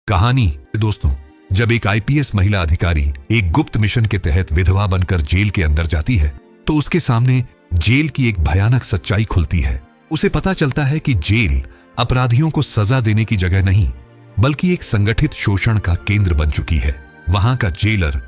कहानी दोस्तों, जब एक आईपीएस महिला अधिकारी एक गुप्त मिशन के तहत विधवा बनकर जेल के अंदर जाती है तो उसके सामने जेल की एक भयानक सच्चाई खुलती है। उसे पता चलता है कि जेल अपराधियों को सजा देने की जगह नहीं बल्कि एक संगठित शोषण का केंद्र बन चुकी है। वहां का जेलर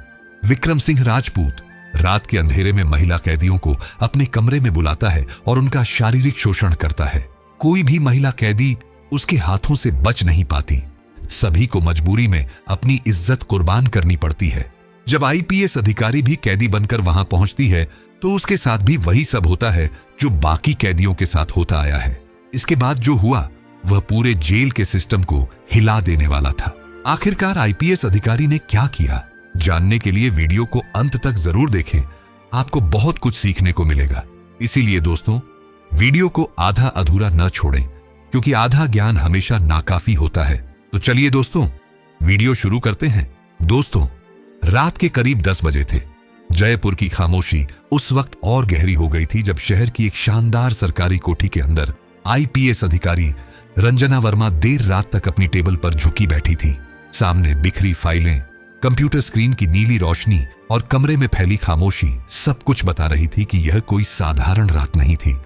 विक्रम सिंह राजपूत रात के अंधेरे में महिला कैदियों को अपने कमरे में बुलाता है और उनका शारीरिक शोषण करता है। कोई भी महिला कैदी उसके हाथों से बच नहीं पाती। सभी को मजबूरी में अपनी इज्जत कुर्बान करनी पड़ती है। जब आईपीएस अधिकारी भी कैदी बनकर वहां पहुंचती है तो उसके साथ भी वही सब होता है जो बाकी कैदियों के साथ होता आया है। इसके बाद जो हुआ वह पूरे जेल के सिस्टम को हिला देने वाला था। आखिरकार आईपीएस अधिकारी ने क्या किया, जानने के लिए वीडियो को अंत तक जरूर देखें। आपको बहुत कुछ सीखने को मिलेगा। इसीलिए दोस्तों, वीडियो को आधा अधूरा न छोड़ें, क्योंकि आधा ज्ञान हमेशा नाकाफी होता है। तो चलिए दोस्तों, वीडियो शुरू करते हैं। दोस्तों, रात के करीब 10 बजे थे। जयपुर की खामोशी उस वक्त और गहरी हो गई थी जब शहर की एक शानदार सरकारी कोठी के अंदर आईपीएस अधिकारी रंजना वर्मा देर रात तक अपनी टेबल पर झुकी बैठी थी। सामने बिखरी फाइलें, कंप्यूटर स्क्रीन की नीली रोशनी और कमरे में फैली खामोशी सब कुछ बता रही थी कि यह कोई साधारण रात नहीं थी।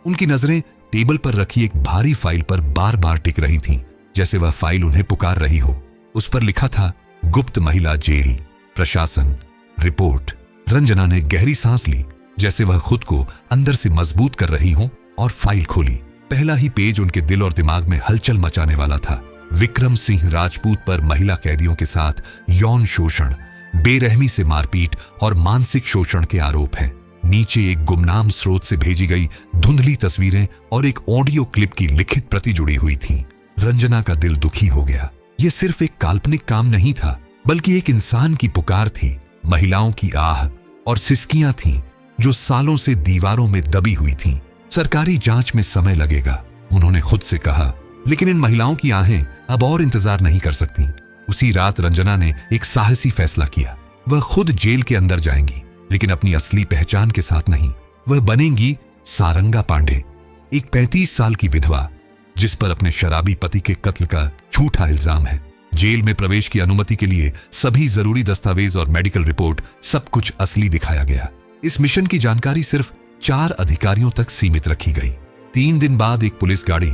उनकी नजरें टेबल पर रखी एक भारी फाइल पर बार बार टिक रही थीं, जैसे वह फाइल उन्हें पुकार रही हो। उस पर लिखा था गुप्त महिला जेल प्रशासन रिपोर्ट। रंजना ने गहरी सांस ली, जैसे वह खुद को अंदर से मजबूत कर रही हो, और फाइल खोली। पहला ही पेज उनके दिल और दिमाग में हलचल मचाने वाला था। विक्रम सिंह राजपूत पर महिला कैदियों के साथ यौन शोषण, बेरहमी से मारपीट और मानसिक शोषण के आरोप हैं। नीचे एक गुमनाम स्रोत से भेजी गई धुंधली तस्वीरें और एक ऑडियो क्लिप की लिखित प्रति जुड़ी हुई थी। रंजना का दिल दुखी हो गया। यह सिर्फ एक काल्पनिक काम नहीं था, बल्कि एक इंसान की पुकार थी। महिलाओं की आह और सिसकियां थीं जो सालों से दीवारों में दबी हुई थीं। सरकारी जांच में समय लगेगा, उन्होंने खुद से कहा, लेकिन इन महिलाओं की आहें अब और इंतजार नहीं कर सकती। उसी रात रंजना ने एक साहसी फैसला किया। वह खुद जेल के अंदर जाएंगी, लेकिन अपनी असली पहचान के साथ नहीं। वह बनेंगी सारंगा पांडे, एक 35 साल की विधवा जिस पर अपने शराबी पति के कत्ल का झूठा इल्जाम है। जेल में प्रवेश की अनुमति के लिए सभी जरूरी दस्तावेज और मेडिकल रिपोर्ट सब कुछ असली दिखाया गया। इस मिशन की जानकारी सिर्फ 4 अधिकारियों तक सीमित रखी गई। 3 दिन बाद एक पुलिस गाड़ी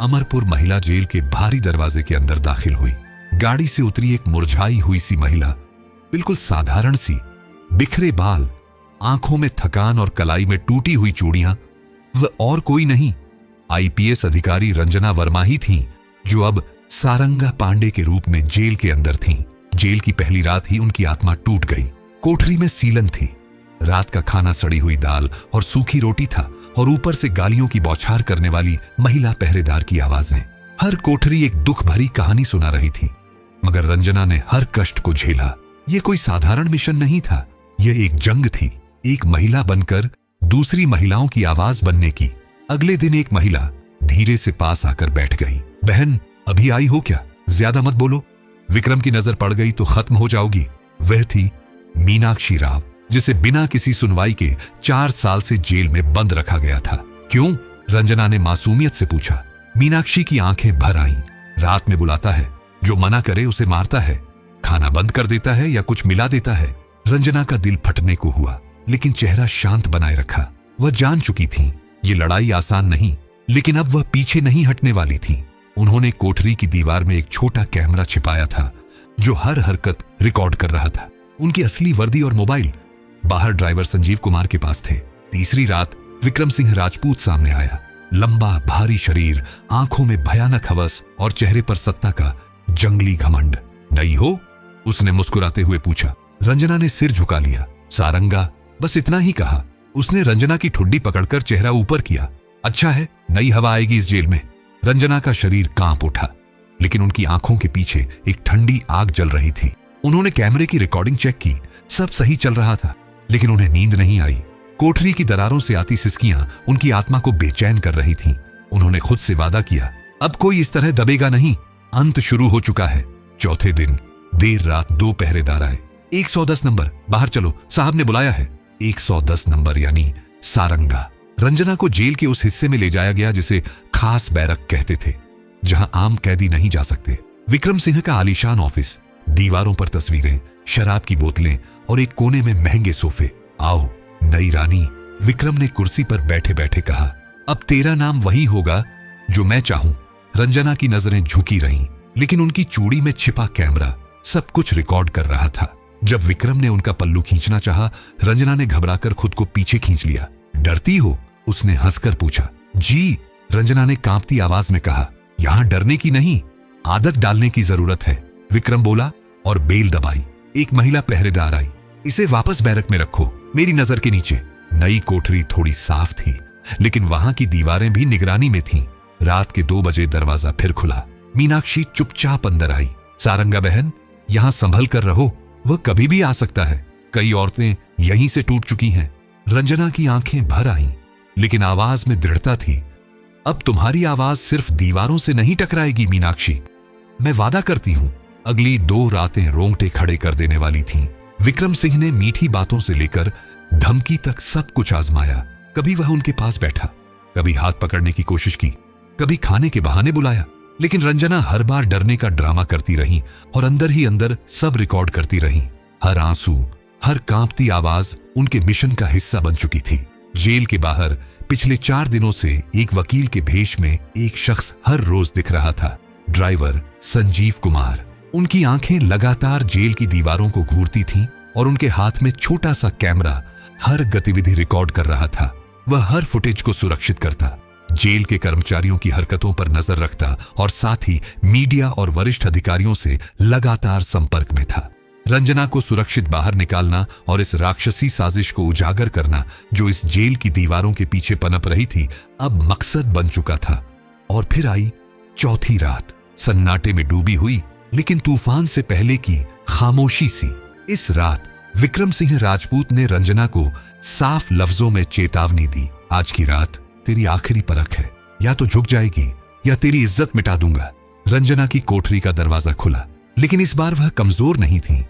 अमरपुर महिला जेल के भारी दरवाजे के अंदर दाखिल हुई। गाड़ी से उतरी एक मुरझाई हुई सी महिला, बिल्कुल साधारण सी, बिखरे बाल, आंखों में थकान और कलाई में टूटी हुई चूड़ियां। वह और कोई नहीं, आईपीएस अधिकारी रंजना वर्मा ही थीं, जो अब सारंगा पांडे के रूप में जेल के अंदर थीं। जेल की पहली रात ही उनकी आत्मा टूट गई। कोठरी में सीलन थी। रात का खाना सड़ी हुई दाल और सूखी रोटी था, और ऊपर से गालियों की बौछार करने वाली महिला पहरेदार की आवाजें। हर कोठरी एक दुख भरी कहानी सुना रही थी, मगर रंजना ने हर कष्ट को झेला। यह कोई साधारण मिशन नहीं था, यह एक जंग थी, एक महिला बनकर दूसरी महिलाओं की आवाज बनने की। अगले दिन एक महिला धीरे से पास आकर बैठ गई। बहन, अभी आई हो क्या? ज्यादा मत बोलो, विक्रम की नजर पड़ गई तो खत्म हो जाओगी। वह थी मीनाक्षी राव, जिसे बिना किसी सुनवाई के 4 साल से जेल में बंद रखा गया था। क्यों? रंजना ने मासूमियत से पूछा। मीनाक्षी की आंखें भर आईं। रात में बुलाता है, जो मना करे उसे मारता है, खाना बंद कर देता है या कुछ मिला देता है। रंजना का दिल फटने को हुआ, लेकिन चेहरा शांत बनाए रखा। वह जान चुकी थी ये लड़ाई आसान नहीं, लेकिन अब वह पीछे नहीं हटने वाली थी। उन्होंने कोठरी की दीवार में एक छोटा कैमरा छिपाया था, जो हर हरकत रिकॉर्ड कर रहा था। उनकी असली वर्दी और मोबाइल बाहर ड्राइवर संजीव कुमार के पास थे। तीसरी रात विक्रम सिंह राजपूत सामने आया। लंबा भारी शरीर, आंखों में भयानक हवस और चेहरे पर सत्ता का जंगली घमंड। नई हो? उसने मुस्कुराते हुए पूछा। रंजना ने सिर झुका लिया। सारंगा, बस इतना ही कहा। उसने रंजना की ठुड्डी पकड़कर चेहरा ऊपर किया। अच्छा है, नई हवा आएगी इस जेल में। रंजना का शरीर कांप उठा, लेकिन उनकी आंखों के पीछे एक ठंडी आग जल रही थी। उन्होंने कैमरे की रिकॉर्डिंग चेक की, सब सही चल रहा था, लेकिन उन्हें नींद नहीं आई। कोठरी की दरारों से आती सिसकियां उनकी आत्मा को बेचैन कर रही थीं। उन्होंने खुद से वादा किया, अब कोई इस तरह दबेगा नहीं। अंत शुरू हो चुका है। चौथे दिन देर रात 2 पहरेदार आए। 110 नंबर, बाहर चलो, साहब ने बुलाया है। 110 नंबर यानी सारंगा। रंजना को जेल के उस हिस्से में ले जाया गया जिसे खास बैरक कहते थे, जहां आम कैदी नहीं जा सकते। विक्रम सिंह का आलीशान ऑफिस, दीवारों पर तस्वीरें, शराब की बोतलें और एक कोने में महंगे सोफे। आओ नई रानी, विक्रम ने कुर्सी पर बैठे बैठे कहा। अब तेरा नाम वही होगा जो मैं चाहूं। रंजना की नजरें झुकी रहीं, लेकिन उनकी चूड़ी में छिपा कैमरा सब कुछ रिकॉर्ड कर रहा था। जब विक्रम ने उनका पल्लू खींचना चाहा, रंजना ने घबराकर खुद को पीछे खींच लिया। डरती हो? उसने हंसकर पूछा। जी, रंजना ने कांपती आवाज में कहा। यहां डरने की नहीं, आदत डालने की जरूरत है, विक्रम बोला और बेल दबाई। एक महिला पहरेदार आई। इसे वापस बैरक में रखो, मेरी नजर के नीचे। नई कोठरी थोड़ी साफ थी, लेकिन वहां की दीवारें भी निगरानी में थीं। रात के 2 बजे दरवाजा फिर खुला। मीनाक्षी चुपचाप अंदर आई। सारंगा बहन, यहां संभल कर रहो, वह कभी भी आ सकता है। कई औरतें यहीं से टूट चुकी हैं। रंजना की आंखें भर आईं, लेकिन आवाज में दृढ़ता थी। अब तुम्हारी आवाज सिर्फ दीवारों से नहीं टकराएगी मीनाक्षी, मैं वादा करती हूं। अगली 2 रातें रोंगटे खड़े कर देने वाली थीं। विक्रम सिंह ने मीठी बातों से लेकर धमकी तक सब कुछ आजमाया। कभी वह उनके पास बैठा, कभी हाथ पकड़ने की कोशिश की, कभी खाने के बहाने बुलाया, लेकिन रंजना हर बार डरने का ड्रामा करती रही और अंदर ही अंदर सब रिकॉर्ड करती रही। हर आंसू, हर कांपती आवाज उनके मिशन का हिस्सा बन चुकी थी। जेल के बाहर पिछले 4 दिनों से एक वकील के भेष में एक शख्स हर रोज दिख रहा था, ड्राइवर संजीव कुमार। उनकी आंखें लगातार जेल की दीवारों को घूरती थीं और उनके हाथ में छोटा सा कैमरा हर गतिविधि रिकॉर्ड कर रहा था। वह हर फुटेज को सुरक्षित करता, जेल के कर्मचारियों की हरकतों पर नजर रखता और साथ ही मीडिया और वरिष्ठ अधिकारियों से लगातार संपर्क में था। रंजना को सुरक्षित बाहर निकालना और इस राक्षसी साजिश को उजागर करना जो इस जेल की दीवारों के पीछे पनप रही थी, अब मकसद बन चुका था। और फिर आई चौथी रात, सन्नाटे में डूबी हुई लेकिन तूफान से पहले की खामोशी सी। इस रात विक्रम सिंह राजपूत ने रंजना को साफ लफ्जों में चेतावनी दी। आज की रात तेरी आखिरी परख है, या तो झुक जाएगी या तेरी इज्जत मिटा दूंगा। रंजना की कोठरी का दरवाजा खुला, लेकिन इस बार वह कमजोर नहीं थी।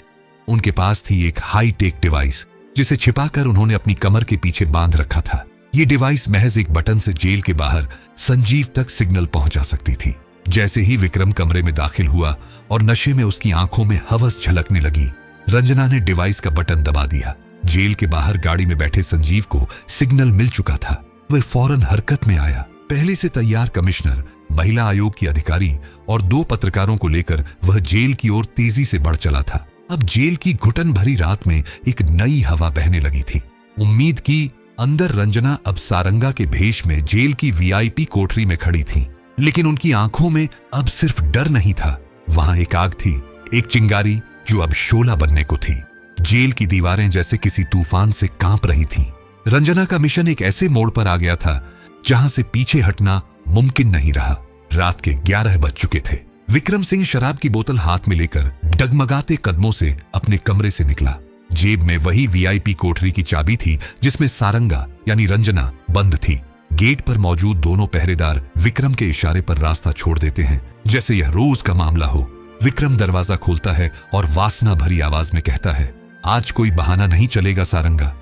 उनके पास थी एक हाई टेक डिवाइस, जिसे छिपाकर उन्होंने अपनी कमर के पीछे बांध रखा था। यह डिवाइस महज एक बटन से जेल के बाहर संजीव तक सिग्नल पहुंचा सकती थी। जैसे ही विक्रम कमरे में दाखिल हुआ और नशे में उसकी आंखों में हवस झलकने लगी, रंजना ने डिवाइस का बटन दबा दिया। जेल के बाहर गाड़ी में बैठे संजीव को सिग्नल मिल चुका था। वह फौरन हरकत में आया। पहले से तैयार कमिश्नर, महिला आयोग की अधिकारी और 2 पत्रकारों को लेकर वह जेल की ओर तेजी से बढ़ चला था। अब जेल की घुटन भरी रात में एक नई हवा बहने लगी थी। उम्मीद की अंदर रंजना अब सारंगा के भेष में जेल की वीआईपी कोठरी में खड़ी थी, लेकिन उनकी आंखों में अब सिर्फ डर नहीं था, वहां एक आग थी, एक चिंगारी जो अब शोला बनने को थी। जेल की दीवारें जैसे किसी तूफान से कांप रही थीं। रंजना का मिशन एक ऐसे मोड़ पर आ गया था जहां से पीछे हटना मुमकिन नहीं रहा। रात के 11 बज चुके थे। विक्रम सिंह शराब की बोतल हाथ में लेकर डगमगाते कदमों से अपने कमरे से निकला। जेब में वही वीआईपी कोठरी की चाबी थी जिसमें सारंगा यानी रंजना बंद थी। गेट पर मौजूद दोनों पहरेदार विक्रम के इशारे पर रास्ता छोड़ देते हैं, जैसे यह रोज का मामला हो। विक्रम दरवाजा खोलता है और वासना भरी आवाज में कहता है, आज कोई बहाना नहीं चलेगा सारंगा,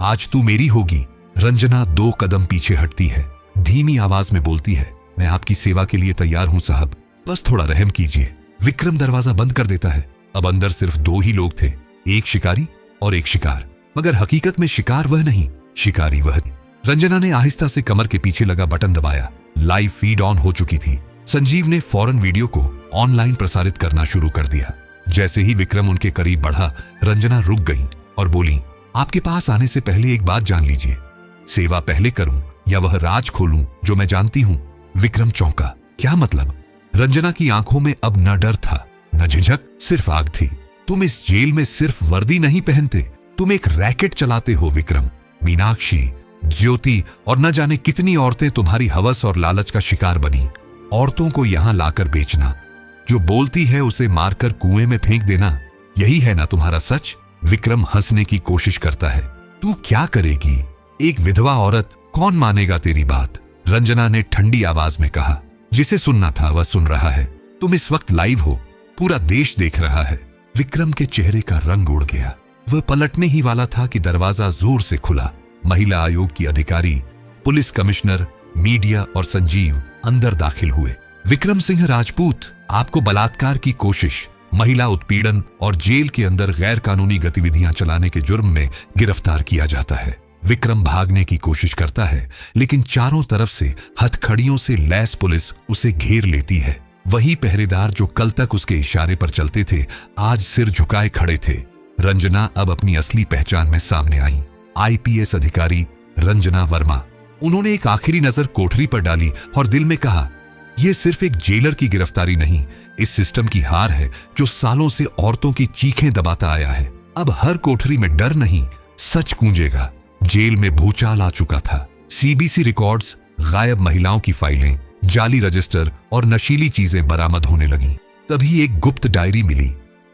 आज तू मेरी होगी। रंजना 2 कदम पीछे हटती है, धीमी आवाज में बोलती है, मैं आपकी सेवा के लिए तैयार हूं साहब, बस थोड़ा रहम कीजिए। विक्रम दरवाजा बंद कर देता है। अब अंदर सिर्फ 2 ही लोग थे, एक शिकारी और एक शिकार। मगर हकीकत में शिकार वह नहीं, शिकारी वह। रंजना ने आहिस्ता से कमर के पीछे लगा बटन दबाया। लाइव फीड ऑन हो चुकी थी। संजीव ने फौरन वीडियो को ऑनलाइन प्रसारित करना शुरू कर दिया। जैसे ही विक्रम उनके करीब बढ़ा, रंजना रुक गई और बोली, आपके पास आने से पहले एक बात जान लीजिए, सेवा पहले करूं या वह राज खोलूं जो मैं जानती हूं। विक्रम चौंका, क्या मतलब? रंजना की आंखों में अब न डर था न झिझक, सिर्फ आग थी। तुम इस जेल में सिर्फ वर्दी नहीं पहनते, तुम एक रैकेट चलाते हो विक्रम। मीनाक्षी, ज्योति और न जाने कितनी औरतें तुम्हारी हवस और लालच का शिकार बनी। औरतों को यहां लाकर बेचना, जो बोलती है उसे मारकर कुएं में फेंक देना, यही है ना तुम्हारा सच? विक्रम हंसने की कोशिश करता है। तू क्या करेगी? एक विधवा औरत, कौन मानेगा तेरी बात? रंजना ने ठंडी आवाज में कहा। जिसे सुनना था वह सुन रहा है। तुम इस वक्त लाइव हो, पूरा देश देख रहा है। विक्रम के चेहरे का रंग उड़ गया। वह पलटने ही वाला था कि दरवाजा जोर से खुला। महिला आयोग की अधिकारी, पुलिस कमिश्नर, मीडिया और संजीव अंदर दाखिल हुए। विक्रम सिंह राजपूत, आपको बलात्कार की कोशिश, महिला उत्पीड़न और जेल के अंदर गैर कानूनी गतिविधियां चलाने के जुर्म में गिरफ्तार किया जाता है। विक्रम भागने की कोशिश करता है, लेकिन चारों तरफ से हथकड़ियों से लैस पुलिस उसे घेर लेती है। वही पहरेदार जो कल तक उसके इशारे पर चलते थे, आज सिर झुकाए खड़े थे। रंजना अब अपनी असली पहचान में सामने आई। आईपीएस अधिकारी रंजना वर्मा। उन्होंने एक आखिरी नजर कोठरी पर डाली और दिल में कहा, यह सिर्फ एक जेलर की गिरफ्तारी नहीं, इस सिस्टम की हार है जो सालों से औरतों की चीखें दबाता आया है। अब हर कोठरी में डर नहीं, सच गूंजेगा। जेल में भूचाल आ चुका था। सीबीसी रिकॉर्ड्स, गायब महिलाओं की फाइलें, जाली रजिस्टर और नशीली चीजें बरामद होने लगीं। तभी एक गुप्त डायरी मिली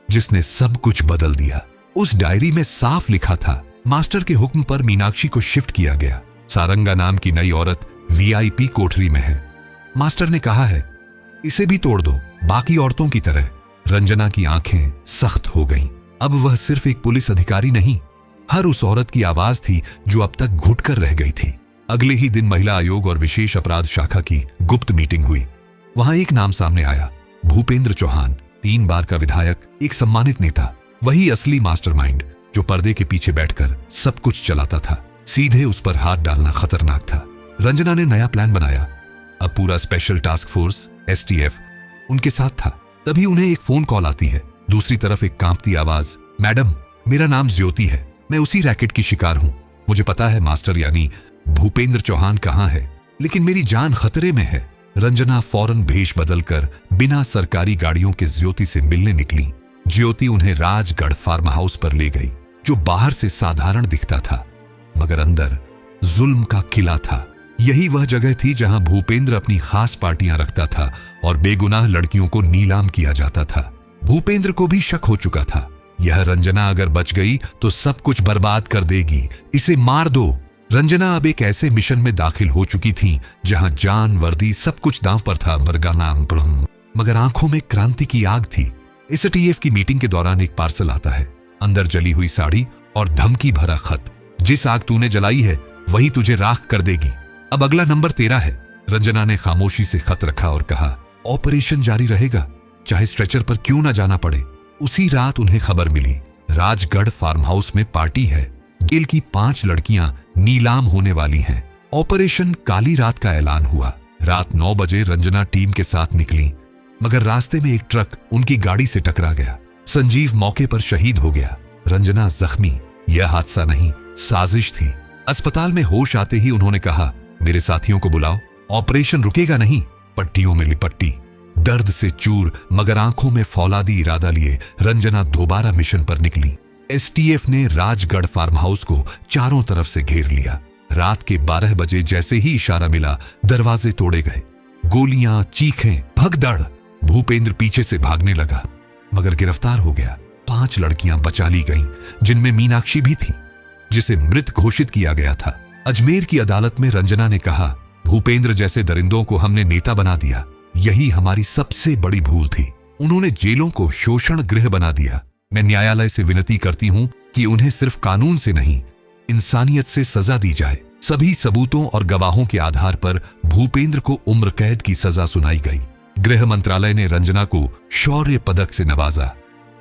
जिसने सब कुछ बदल दिया। उस डायरी में साफ लिखा था, मास्टर के हुक्म पर मीनाक्षी को शिफ्ट किया गया। सारंगा नाम की नई औरत वीआईपी कोठरी में है। मास्टर ने कहा है, इसे भी तोड़ दो, बाकी औरतों की तरह। रंजना की आंखें सख्त हो गईं। अब वह सिर्फ एक पुलिस अधिकारी नहीं, हर उस औरत की आवाज थी जो अब तक घुटकर रह गई थी। अगले ही दिन महिला आयोग और विशेष अपराध शाखा की गुप्त मीटिंग हुई। वहां एक नाम सामने आया, भूपेंद्र चौहान, 3 बार का विधायक, एक सम्मानित नेता, वही असली मास्टरमाइंड जो पर्दे के पीछे बैठकर सब कुछ चलाता था। सीधे उस पर हाथ डालना खतरनाक था। रंजना ने नया प्लान बनाया। अब पूरा स्पेशल टास्क फोर्स एसटीएफ उनके साथ था। तभी उन्हें एक फोन कॉल आती है। दूसरी तरफ एक कांपती आवाज, मैडम, मेरा नाम ज्योति है, मैं उसी रैकेट की शिकार हूं। मुझे पता है मास्टर यानी भूपेंद्र चौहान कहां है, लेकिन मेरी जान खतरे में है। रंजना फौरन भेष बदलकर बिना सरकारी गाड़ियों के ज्योति से मिलने निकली। ज्योति उन्हें राजगढ़ फार्म हाउस पर ले गई, जो बाहर से साधारण दिखता था मगर अंदर जुल्म का किला था। यही वह जगह थी जहां भूपेंद्र अपनी खास पार्टियां रखता था और बेगुनाह लड़कियों को नीलाम किया जाता था। भूपेंद्र को भी शक हो चुका था, यह रंजना अगर बच गई तो सब कुछ बर्बाद कर देगी, इसे मार दो। रंजना अब एक ऐसे मिशन में दाखिल हो चुकी थी जहां जान, वर्दी, सब कुछ दांव पर था। मगर आंखों में क्रांति की आग थी। एसटीएफ की मीटिंग के दौरान एक पार्सल आता है, अंदर जली हुई साड़ी और धमकी भरा खत, जिस आग तूने जलाई है वही तुझे राख कर देगी। अब अगला नंबर तेरा है। रंजना ने खामोशी से खत रखा और कहा, ऑपरेशन जारी रहेगा, चाहे स्ट्रेचर पर क्यों ना जाना पड़े। उसी रात उन्हें खबर मिली, राजगढ़ फार्म हाउस में पार्टी है, जेल की 5 लड़कियां नीलाम होने वाली हैं। ऑपरेशन काली रात का ऐलान हुआ। रात 9 बजे रंजना टीम के साथ निकली, मगर रास्ते में एक ट्रक उनकी गाड़ी से टकरा गया। संजीव मौके पर शहीद हो गया, रंजना जख्मी। यह हादसा नहीं, साजिश थी। अस्पताल में होश आते ही उन्होंने कहा, मेरे साथियों को बुलाओ, ऑपरेशन रुकेगा नहीं। पट्टियों में लिपट्टी, दर्द से चूर मगर आंखों में फौलादी इरादा लिए रंजना दोबारा मिशन पर निकली। एसटीएफ ने राजगढ़ फार्म हाउस को चारों तरफ से घेर लिया। रात के 12 बजे जैसे ही इशारा मिला, दरवाजे तोड़े गए। गोलियां, चीखें, भगदड़। भूपेंद्र पीछे से भागने लगा मगर गिरफ्तार हो गया। 5 लड़कियां बचा ली गईं, जिनमें मीनाक्षी भी थी, जिसे मृत घोषित किया गया था। अजमेर की अदालत में रंजना ने कहा, भूपेंद्र जैसे दरिंदों को हमने नेता बना दिया, यही हमारी सबसे बड़ी भूल थी। उन्होंने जेलों को शोषण गृह बना दिया। मैं न्यायालय से विनती करती हूं कि उन्हें सिर्फ कानून से नहीं, इंसानियत से सजा दी जाए। सभी सबूतों और गवाहों के आधार पर भूपेंद्र को उम्र कैद की सजा सुनाई गई। गृह मंत्रालय ने रंजना को शौर्य पदक से नवाजा,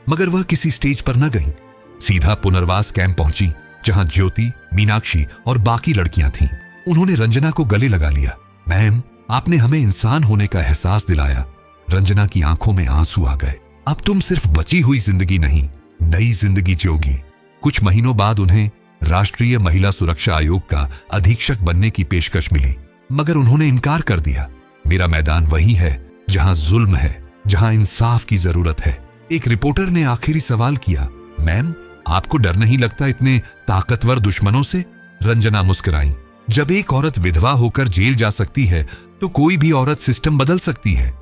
मगर वह किसी स्टेज पर न गई। सीधा पुनर्वास कैंप पहुंची, जहां ज्योति, मीनाक्षी और बाकी लड़कियां थीं। उन्होंने रंजना को गले लगा लिया। मैम, आपने हमें इंसान होने का एहसास दिलाया। रंजना की आंखों में आंसू आ गए। अब तुम सिर्फ बची हुई जिंदगी नहीं, नई जिंदगी जियोगी। कुछ महीनों बाद उन्हें राष्ट्रीय महिला सुरक्षा आयोग का अधीक्षक बनने की पेशकश मिली, मगर उन्होंने इनकार कर दिया। मेरा मैदान वही है जहां जुल्म है, जहां इंसाफ की जरूरत है। एक रिपोर्टर ने आखिरी सवाल किया, मैम, आपको डर नहीं लगता इतने ताकतवर दुश्मनों से? रंजना मुस्कुराई। जब एक औरत विधवा होकर जेल जा सकती है तो कोई भी औरत सिस्टम बदल सकती है।